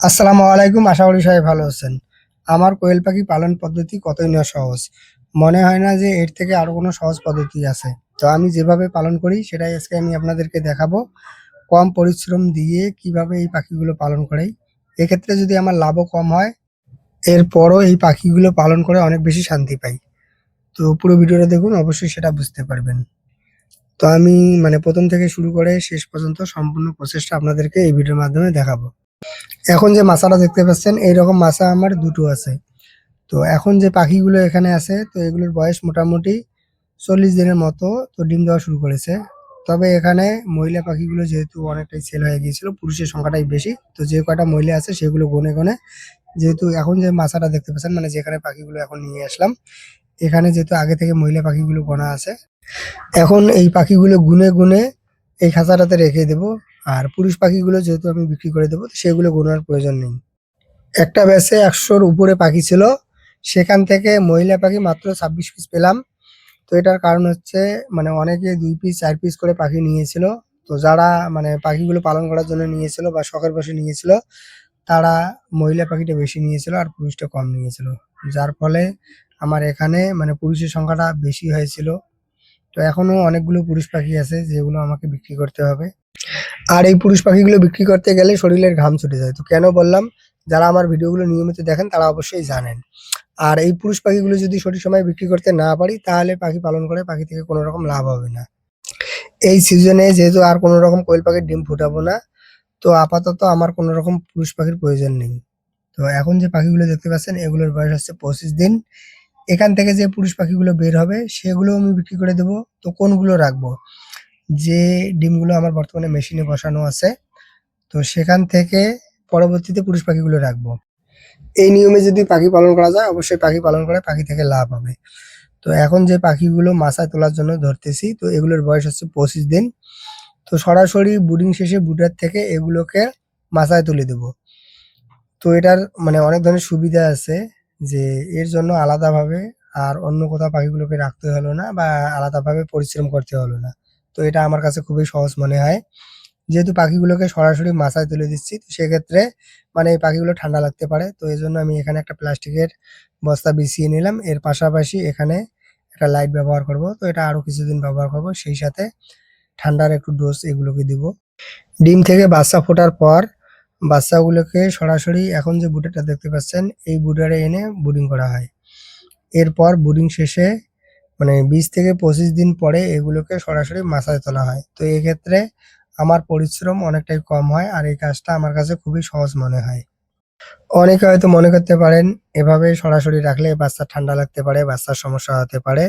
আসসালামু আলাইকুম। আশা করি সবাই ভালো আছেন। আমার কোয়েল পাখি পালন পদ্ধতি কতই না সহজ। মনে হয় না যে এর থেকে আরো কোনো সহজ পদ্ধতি আছে। তো আমি যেভাবে পালন করি সেটাই আজকে আমি আপনাদেরকে দেখাবো। কম পরিশ্রম দিয়ে কিভাবে এই পাখিগুলো পালন করাই। এক্ষেত্রে যদি আমার লাভও কম হয়, এরপরও এই পাখিগুলো পালন করে অনেক বেশি শান্তি পাই। তো পুরো ভিডিওটা দেখুন, অবশ্যই সেটা বুঝতে পারবেন। তো আমি প্রথম থেকে শুরু করে শেষ পর্যন্ত সম্পূর্ণ প্রসেসটা আপনাদেরকে এই ভিডিওর মাধ্যমে দেখাবো। এখন যে মাছাটা দেখতে পাচ্ছেন, এইরকম মাছা আমার ২ টো আছে। তো এখন যে পাখিগুলো এখানে আছে, তো এগুলোর বয়স মোটামুটি ৪০ দিনের মতো তো ডিম দেওয়া শুরু করেছে। তবে এখানে মহিলা পাখিগুলো যেহেতু অনেকটাই সেল হয়ে গিয়েছিল, পুরুষের সংখ্যাটাই বেশি। তো যে কয়টা মহিলা আছে সেগুলো গনে, গনে যেহেতু এখন যে মাছাটা দেখতে পাচ্ছেন, যেখানে পাখিগুলো এখন নিয়ে আসলাম, এখানে যেহেতু আগে থেকে মহিলা পাখিগুলো গোনা আছে, এখন এই পাখিগুলো গুনে, গুনে এই খাঁচাটাতে রেখে দেবো। আর পুরুষ পাখিগুলো যেহেতু আমি বিক্রি করে দেবো, তো সেগুলো গোনার প্রয়োজন নেই। একটা ব্যাচে ১০০'র উপরে পাখি ছিল। সেখান থেকে মহিলা পাখি মাত্র ২৬ পিস পেলাম। তো এটার কারণ হচ্ছে অনেকে ২ পিস ৪ পিস করে পাখি নিয়েছিল। তো যারা পাখিগুলো পালন করার জন্য নিয়েছিল বা শখের বশে নিয়েছিল, তারা মহিলা পাখিটা বেশি নিয়েছিল আর পুরুষটা কম নিয়েছিল। যার ফলে আমার এখানে পুরুষের সংখ্যাটা বেশি হয়েছিল। তো এখনো অনেকগুলো পুরুষ পাখি আছে যেগুলো আমাকে বিক্রি করতে হবে। আর এই পুরুষ পাখিগুলো বিক্রি করতে গেলে শরীরের ঘাম ছুটে যায়। তো কেন বললাম? যারা আমার ভিডিওগুলো নিয়মিত দেখেন তারা অবশ্যই জানেন। আর এই পুরুষ পাখিগুলো যদি সঠিক সময়ে বিক্রি করতে না পারি, তাহলে পাখি পালন করে পাখি থেকে কোনো রকম লাভ হবে না। এই সিজনে যেহেতু আর কোনো রকম কোয়েল পাখির ডিম ফুটাবো না, তো আপাতত আমার কোনো রকম পুরুষ পাখির প্রয়োজন নেই। তো এখন যে পাখিগুলো দেখতে পাচ্ছেন, এগুলোর বয়স হচ্ছে ২৫ দিন। এখান থেকে যে পুরুষ পাখিগুলো বের হবে সেগুলো আমি বিক্রি করে দেবো। তো কোনগুলো রাখবো? যে ডিমগুলো আমার বর্তমানে মেশিনে বসানো আছে, তো সেখান থেকে পরবর্তীতে পুরুষ পাখিগুলো রাখবো। এই নিয়মে যদি পাখি পালন করা যায়, অবশ্যই পাখি পালন করে পাখি থেকে লাভ হবে। তো এখন যে পাখিগুলো মাছায় তোলার জন্য ধরতেছি, তো এগুলোর বয়স হচ্ছে ২৫ দিন। তো সরাসরি ব্রুডিং শেষে ব্রুডার থেকে এগুলোকে মাচায় তুলে দেবো। তো এটার অনেক ধরনের সুবিধা আছে, যে এর জন্য আলাদাভাবে আর অন্য কোথাও পাখিগুলোকে রাখতে হলো না বা আলাদাভাবে পরিশ্রম করতে হলো না। তো এটা আমার কাছে খুবই সহজ মনে হয়। যেহেতু পাখিগুলোকে সরাসরি মাচায় তুলে দিচ্ছি, তো সেক্ষেত্রে এই পাখিগুলো ঠান্ডা লাগতে পারে। তো এজন্য আমি এখানে একটা প্লাস্টিকের বস্তা বিছিয়ে নিলাম। এর পাশাপাশি এখানে একটা লাইট ব্যবহার করব। তো এটা আরো কিছুদিন ব্যবহার করব। সেই সাথে ঠান্ডার একটু ডোজ এগুলোকে দিব। ডিম থেকে বাচ্চা ফোটার পর বাচ্চাগুলোকে সরাসরি এখন যে বুটারটা দেখতে পাচ্ছেন, এই বুটারে এনে ব্রুডিং করা হয়। এরপর ব্রুডিং শেষে ২০ থেকে ২৫ দিন পরে এগুলোকে সরাসরি মাচায় তোলা হয়। তো এক্ষেত্রে আমার পরিশ্রম অনেকটাই কম হয় আর এই কাজটা আমার কাছে খুবই সহজ মনে হয়। অনেকে হয়তো মনে করতে পারেন, এভাবে সরাসরি রাখলে বাচ্চার ঠান্ডা লাগতে পারে, বাচ্চার সমস্যা হতে পারে।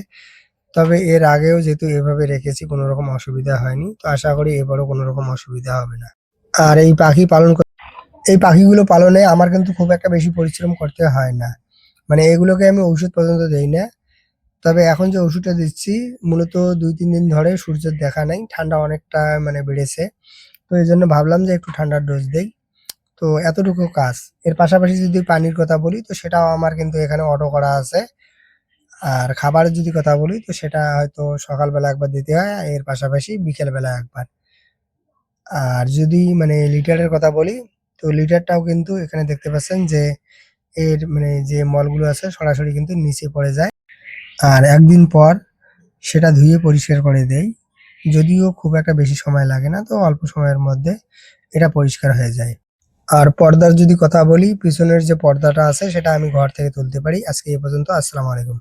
তবে এর আগেও যেহেতু এভাবে রেখেছি, কোনো রকম অসুবিধা হয়নি। তো আশা করি এবারও কোনো রকম অসুবিধা হবে না। আর এই পাখিগুলো পালনে আমার কিন্তু খুব একটা বেশি পরিশ্রম করতে হয় না। এগুলোকে আমি ঔষধ পর্যন্ত দেই না। তবে এখন যে ওষুধটা দিচ্ছি, মূলত ২-৩ দিন ধরে সূর্যের দেখা নাই। ঠান্ডা অনেকটা বেড়েছে। তো এজন্য ভাবলাম যে একটু ঠান্ডার ডোজ দেই। তো এতটুকু কাজ। এর পাশাপাশি যদি পানির কথা বলি, তো সেটাও আমার কিন্তু এখানে অটো করা আছে। আর খাবারের যদি কথা বলি, তো সেটা হয়তো সকালবেলা একবার দিতে হয়, এর পাশাপাশি বিকেলবেলা একবার। আর যদি লিটারের কথা বলি, তো লিটারটাও কিন্তু এখানে দেখতে পাচ্ছেন যে এর যে মলগুলো আছে সরাসরি কিন্তু নিচে পড়ে যায়। আর ১ দিন পর সেটা ধুয়ে পরিষ্কার করে দেই। যদিও খুব একটা বেশি সময় লাগে না, তো অল্প সময়ের মধ্যে এটা পরিষ্কার হয়ে যায়। আর পর্দার যদি কথা বলি, পিছনের যে পর্দাটা আছে সেটা আমি ঘর থেকে তুলতে পারি। আজকে এ পর্যন্ত। আসসালামু আলাইকুম।